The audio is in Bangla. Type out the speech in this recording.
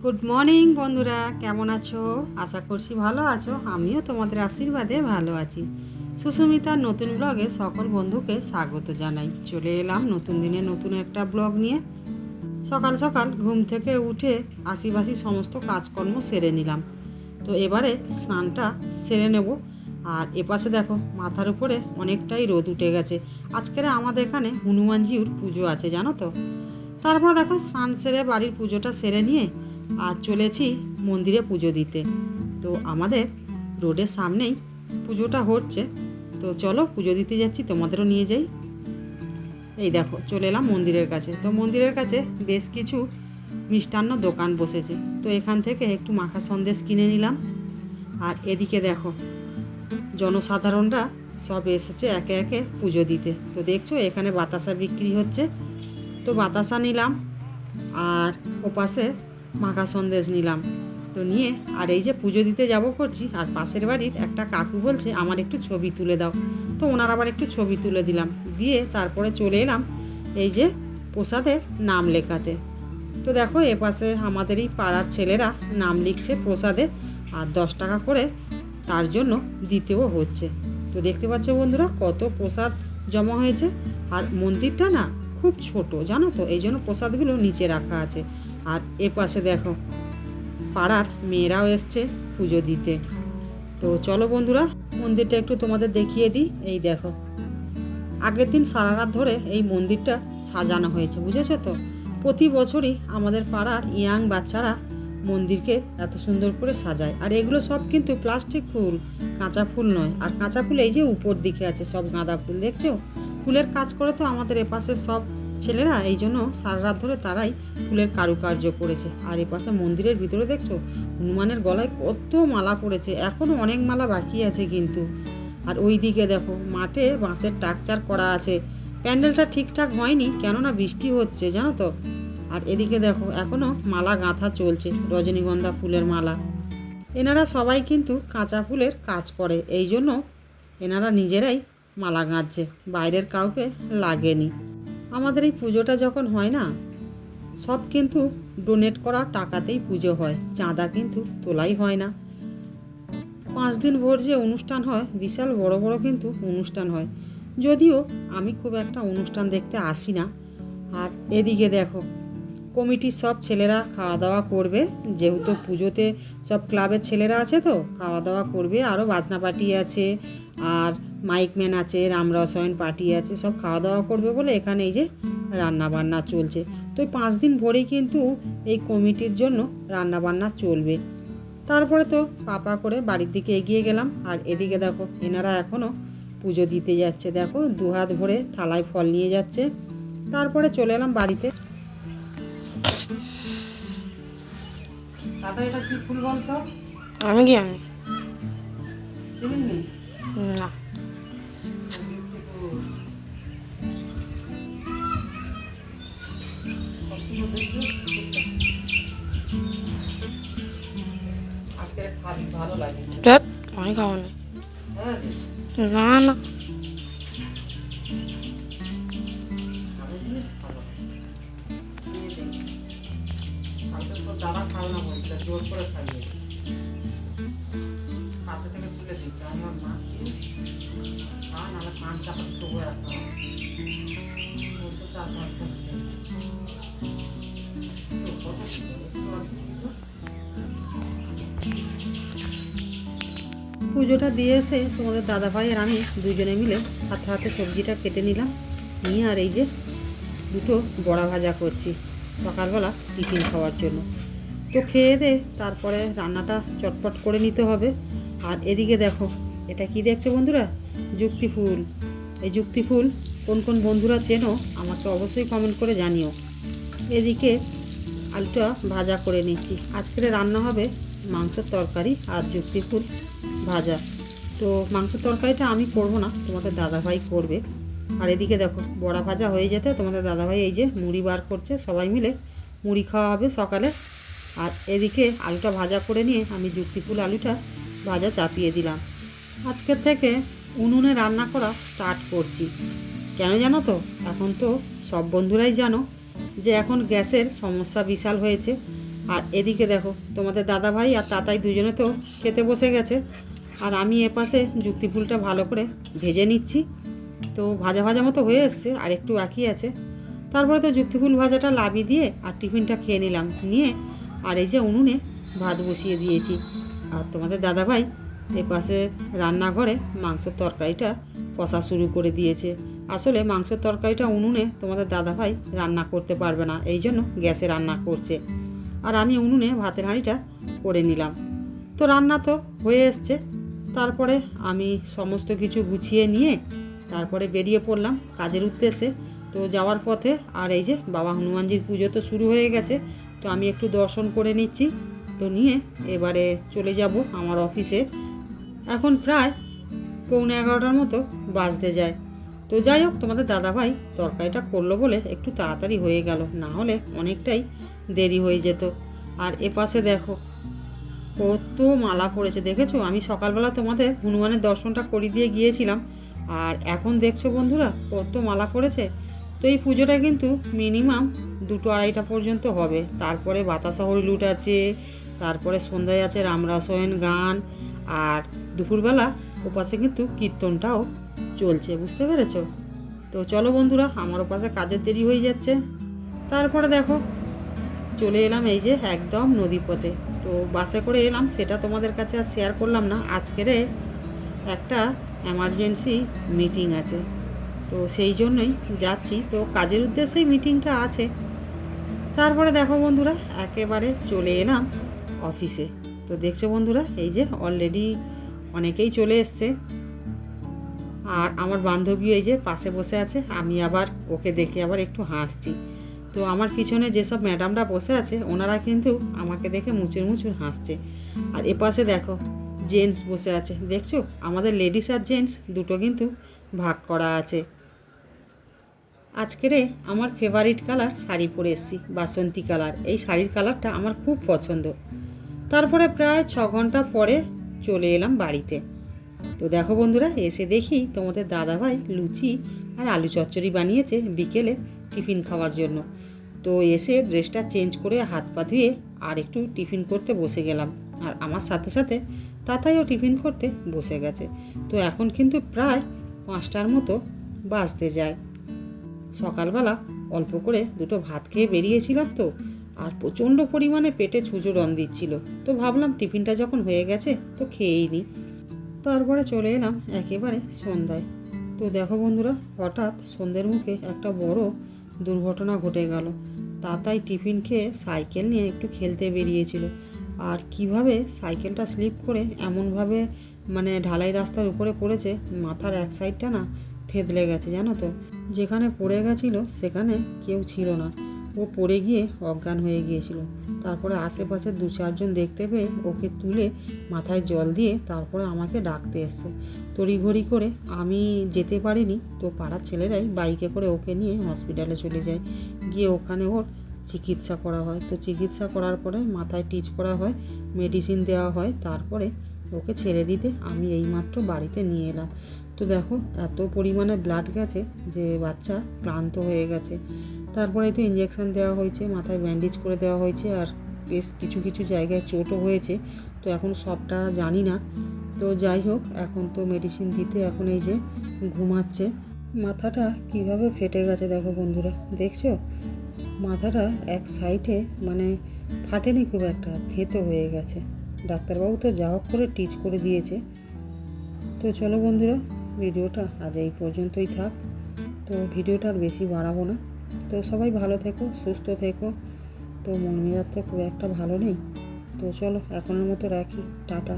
গুড মর্নিং বন্ধুরা, কেমন আছো? আশা করছি ভালো আছো। আমিও তোমাদের আশীর্বাদে ভালো আছি। সুস্মিতার নতুন ব্লগে সকল বন্ধুকে স্বাগত জানাই। চলে এলাম নতুন দিনে নতুন একটা ব্লগ নিয়ে। সকাল সকাল ঘুম থেকে উঠে আশিবাসি সমস্ত কাজকর্ম সেরে নিলাম। তো এবারে স্নানটা সেরে নেব। আর এপাশে দেখো মাথার উপরে অনেকটাই রোদ উঠে গেছে। আজকের আমাদের এখানে হনুমানজির পুজো আছে, জানো তো। তারপর দেখো স্নান সেরে বাড়ির পুজোটা সেরে নিয়ে আর চলেছি মন্দিরে পুজো দিতে। তো আমাদের রোডের সামনেই পুজোটা হচ্ছে। তো চলো পুজো দিতে যাচ্ছি, তোমাদেরও নিয়ে যাই। এই দেখো চলে এলাম মন্দিরের কাছে। তো মন্দিরের কাছে বেশ কিছু মিষ্টান্ন দোকান বসেছে। তো এখান থেকে একটু মাখা সন্দেশ কিনে নিলাম। আর এদিকে দেখো জনসাধারণরা সব এসেছে একে একে পুজো দিতে। তো দেখছো এখানে বাতাসা বিক্রি হচ্ছে। তো বাতাসা নিলাম আর ওপাশে মাখা সন্দেশ নিলাম। তো নিয়ে আর এই যে পুজো দিতে যাব করছি, আর পাশের বাড়ির একটা কাকু বলছে আমার একটু ছবি তুলে দাও। তো ওনার আবার একটু ছবি তুলে দিলাম, দিয়ে তারপরে চলে এলাম এই যে প্রসাদের নাম লেখাতে। তো দেখো এপাশে আমাদের এই পাড়ার ছেলেরা নাম লিখছে প্রসাদে, আর 10 টাকা করে তার জন্য দিতেও হচ্ছে। তো দেখতে পাচ্ছ বন্ধুরা কত প্রসাদ জমা হয়েছে। আর মন্দিরটা না খুব ছোট, জানো তো, এই জন্য প্রসাদগুলো নিচে রাখা আছে। আর এপাশে দেখো পাড়ার মেয়েরাও এসছে পুজো দিতে। তো চলো বন্ধুরা মন্দিরটা একটু তোমাদের দেখিয়ে দিই। এই দেখো আগের দিন সারা রাত ধরে এই মন্দিরটা সাজানো হয়েছে, বুঝেছো তো। প্রতি বছরই আমাদের পাড়ার ইয়াং বাচ্চারা মন্দিরকে এত সুন্দর করে সাজায়। আর এগুলো সব কিন্তু প্লাস্টিক ফুল, কাঁচা ফুল নয়। আর কাঁচা ফুল এই যে উপর দিকে আছে সব গাঁদা ফুল, দেখছো। ফুলের কাজ করে তো আমাদের এপাশের সব ছেলেরা, এই জন্য সারা রাত ধরে তারাই ফুলের কারুকার্য করেছে। আর এপাশে মন্দিরের ভিতরে দেখছো হনুমানের গলায় কত মালা পড়েছে, এখনও অনেক মালা বাকি আছে কিন্তু। আর ওই দিকে দেখো মাঠে বাঁশের টাকচার করা আছে। প্যান্ডেলটা ঠিকঠাক হয়নি, কেননা বৃষ্টি হচ্ছে, জানো তো। আর এদিকে দেখো এখনও মালা গাঁথা চলছে, রজনীগন্ধা ফুলের মালা। এনারা সবাই কিন্তু কাঁচা ফুলের কাজ করে, এই জন্য এনারা নিজেরাই মালা গাঁথছে, বাইরের কাউকে লাগেনি। আমাদের এই পুজোটা যখন হয় না, সব কিন্তু ডোনেট করা টাকাতেই পুজো হয়, চাঁদা কিন্তু তোলাই হয় না। 5 দিন ভোর যে অনুষ্ঠান হয়, বিশাল বড় বড় কিন্তু অনুষ্ঠান হয়। যদিও আমি খুব একটা অনুষ্ঠান দেখতে আসি না। আর এদিকে দেখো কমিটির সব ছেলেরা খাওয়া দাওয়া করবে, যেহেতু পুজোতে সব ক্লাবের ছেলেরা আছে তো খাওয়া দাওয়া করবে। আরও বাজনা পার্টি আছে, আর মাইকম্যান আছে, রামরসায়ন পার্টি আছে, সব খাওয়া দাওয়া করবে বলে এখানে এই যে রান্না বান্না চলছে। তো 5 দিন ভরেই কিন্তু এই কমিটির জন্য রান্না বান্না চলবে। তারপরে তো পাপা করে বাড়ির দিকে এগিয়ে গেলাম। আর এদিকে দেখো এনারা এখনও পুজো দিতে যাচ্ছে, দেখো 2 হাত ভরে থালায় ফল নিয়ে যাচ্ছে। তারপরে চলে এলাম বাড়িতে। দাদা এটা কি ফুল বলতো? আমি কি জানি চিনিস? না। আজকে ভালো লাগে আমি খাবো না। হ্যাঁ না না, দাদা খাও না বলছিল, জোর করে খাইয়েছি। হাতে থেকে তুলে দিচ্ছে আমার মা, কি খা নাহলে কান চাপাতে দেবো একটা। বলতে 4-5টা পুজোটা দিয়ে এসে তোমাদের দাদাভাই আর আমি দুজনে মিলে হাতে হাতে সবজিটা কেটে নিলাম নিয়ে। আর এই যে দুটো বড়া ভাজা করছি সকালবেলা টিফিন খাওয়ার জন্য। তো খেয়ে দে তারপরে রান্নাটা চটপট করে নিতে হবে। আর এদিকে দেখো এটা কি দেখছো বন্ধুরা? যুক্তি ফুল। এই যুক্তি ফুল কোন কোন বন্ধুরা চেনো আমাকে অবশ্যই কমেন্ট করে জানিও। এদিকে আলুটা ভাজা করে নিচ্ছি। আজকের রান্না হবে মাংসের তরকারি আর যুক্তি ফুল ভাজা। তো মাংসের তরকারিটা আমি করব না, তোমাদের দাদাভাই করবে। আর এদিকে দেখো বড়া ভাজা হয়ে যেতে তোমাদের দাদাভাই এই যে মুড়ি বার করছে, সবাই মিলে মুড়ি খাওয়া হবে সকালে। আর এদিকে আলুটা ভাজা করে নিয়ে আমি যুক্তি ফুল আলুটা ভাজা চাপিয়ে দিলাম। আজকের থেকে উনুনে রান্না করা স্টার্ট করছি। কেন জানো তো? এখন তো সব বন্ধুরাই জানো যে এখন গ্যাসের সমস্যা বিশাল হয়েছে। আর এদিকে দেখো তোমাদের দাদা ভাই আর তাতাই দুজনে তো খেতে বসে গেছে, আর আমি এপাশে যুক্তি ফুলটা ভালো করে ভেজে নিচ্ছি। তো ভাজা ভাজা মতো হয়ে এসছে, আর একটু বাকি আছে। তারপরে তো যুক্তি ফুল ভাজাটা লাবি দিয়ে আর টিফিনটা খেয়ে নিলাম, নিয়ে আর এই যে উনুনে ভাত বসিয়ে দিয়েছি। আর তোমাদের দাদাভাই এপাশে রান্নাঘরে মাংসের তরকারিটা কষা শুরু করে দিয়েছে। আসলে মাংসের তরকারিটা উনুনে তোমাদের দাদাভাই রান্না করতে পারবে না, এই জন্য গ্যাসে রান্না করছে। আর আমি উনুনে ভাতের হাঁড়িটা করে নিলাম। তো রান্না তো হয়ে এসছে। তারপরে আমি সমস্ত কিছু গুছিয়ে নিয়ে তারপরে বেরিয়ে পড়লাম কাজের উদ্দেশ্যে। তো যাওয়ার পথে আর এই যে বাবা হনুমানজির পুজো তো শুরু হয়ে গেছে, তো আমি একটু দর্শন করে নিচ্ছি। তো নিয়ে এবারে চলে যাব আমার অফিসে। এখন প্রায় 11:45 মতো বাজতে যায়। তো যাই হোক, তোমাদের দাদাভাই তরকারিটা করলো বলে একটু তাড়াতাড়ি হয়ে গেল, না হলে অনেকটাই দেরি হয়ে যেত। আর এপাশে দেখো কত মালা পড়েছে, দেখেছো? আমি সকালবেলা তোমাদের হনুমানের দর্শনটা করিয়ে দিয়ে গিয়েছিলাম, আর এখন দেখছো বন্ধুরা কত মালা পড়েছে। তো এই পুজোটা কিন্তু মিনিমাম 2-2:30 পর্যন্ত হবে। তারপরে বাতাসা হরিলুট আছে, তারপরে সন্ধ্যায় আছে রামরসায়ন গান, আর দুপুরবেলা ওপাশে কিন্তু কীর্তনটাও চলছে, বুঝতে পেরেছো? তো চলো বন্ধুরা, আমার ওপাশে কাজের দেরি হয়ে যাচ্ছে। তারপরে দেখো চলে এলাম এই যে একদম নদীপথে। তো বাসে করে এলাম, সেটা তোমাদের কাছে আর শেয়ার করলাম না। আজকের একটা এমার্জেন্সি মিটিং আছে, তো সেই জন্যই যাচ্ছি। তো কাজের উদ্দেশ্যেই মিটিংটা আছে। তারপরে দেখো বন্ধুরা একেবারে চলে এলাম অফিসে। তো দেখছো বন্ধুরা, এই যে অলরেডি অনেকেই চলে এসছে। আর আমার বান্ধবী এই যে পাশে বসে আছে, আমি আবার ওকে দেখে আবার একটু হাসছি। তো আমার পিছনে যেসব ম্যাডামরা বসে আছে ওনারা কিন্তু আমাকে দেখে মুচুর মুচুর হাসছে। আর এপাশে দেখো জেন্টস বসে আছে, দেখছো? আমাদের লেডিস আর জেন্টস দুটো কিন্তু ভাগ করা আছে। আজকেরে আমার ফেভারিট কালার শাড়ি পরে এসেছি, বাসন্তী কালার। এই শাড়ির কালারটা আমার খুব পছন্দ। তারপরে প্রায় 6 ঘন্টা পরে চলে এলাম বাড়িতে। তো দেখো বন্ধুরা, এসে দেখি তোমাদের দাদাভাই লুচি আর আলু চচ্চড়ি বানিয়েছে বিকেলে টিফিন খাওয়ার জন্য। তো এসে ড্রেসটা চেঞ্জ করে হাত পা ধুয়ে আর একটু টিফিন করতে বসে গেলাম। আর আমার সাথে সাথে তাতাইও টিফিন করতে বসে গেছে। তো এখন কিন্তু প্রায় 5টার মতো বাজতে যায়। সকালবেলা অল্প করে দুটো ভাত খেয়ে বেরিয়েছিলাম, তো আর প্রচণ্ড পরিমাণে পেটে ছুঁচো রন দিচ্ছিল। তো ভাবলাম টিফিনটা যখন হয়ে গেছে তো খেয়েই নিই। তারপরে চলে এলাম একেবারে সন্ধ্যায়। তো দেখো বন্ধুরা, হঠাৎ সন্ধ্যের মুখে একটা বড় দুর্ঘটনা ঘটে গেল। তাতাই টিফিন খেয়ে সাইকেল নিয়ে একটু খেলতে বেরিয়েছিল, আর কিভাবে সাইকেলটা স্লিপ করে এমনভাবে মানে ঢালাই রাস্তার উপরে পড়েছে, মাথার এক সাইডটা না থেঁতলে গেছে, জানো তো? যেখানে পড়ে গেছিল সেখানে কেউ ছিল না, ও পড়ে গিয়ে অজ্ঞান হয়ে গিয়েছিল। তারপরে আশেপাশে 2-4 জন দেখতে পেয়ে ওকে তুলে মাথায় জল দিয়ে তারপরে আমাকে ডাকতে এসছে। তড়িঘড়ি করে আমি যেতে পারিনি, তো পাড়ার ছেলেরাই বাইকে করে ওকে নিয়ে হসপিটালে চলে যায়। গিয়ে ওখানে ওর চিকিৎসা করা হয়। তো চিকিৎসা করার পরে মাথায় টিচ করা হয়, মেডিসিন দেওয়া হয়, তারপরে ওকে ছেড়ে দিতে আমি এইমাত্র বাড়িতে নিয়ে এলাম। তো দেখো এত পরিমাণে ব্লাড গেছে যে বাচ্চা ক্লান্ত হয়ে গেছে। তারপরে তো ইঞ্জেকশন দেওয়া হয়েছে, মাথায় ব্যান্ডেজ করে দেওয়া হয়েছে, আর বেশ কিছু কিছু জায়গায় চোটও হয়েছে। তো এখন সবটা জানি না। তো যাই হোক, এখন তো মেডিসিন দিতে এখন এই যে ঘুমাচ্ছে। মাথাটা কিভাবে ফেটে গেছে দেখো বন্ধুরা, দেখছো? মাথাটা এক সাইডে মানে ফাটেনি খুব একটা, থেঁতো হয়ে গেছে। ডাক্তারবাবু তো যা হোক করে টিচ করে দিয়েছে। তো চলো বন্ধুরা, ভিডিওটা আজ এই পর্যন্তই থাক। তো ভিডিওটা আর বেশি বাড়াবো না। তো সবাই ভালো থেকো, সুস্থ থেকো। তো মন মেজাজ তো খুব একটা ভালো নেই। তো চলো এখনের মতো রাখি, টাটা।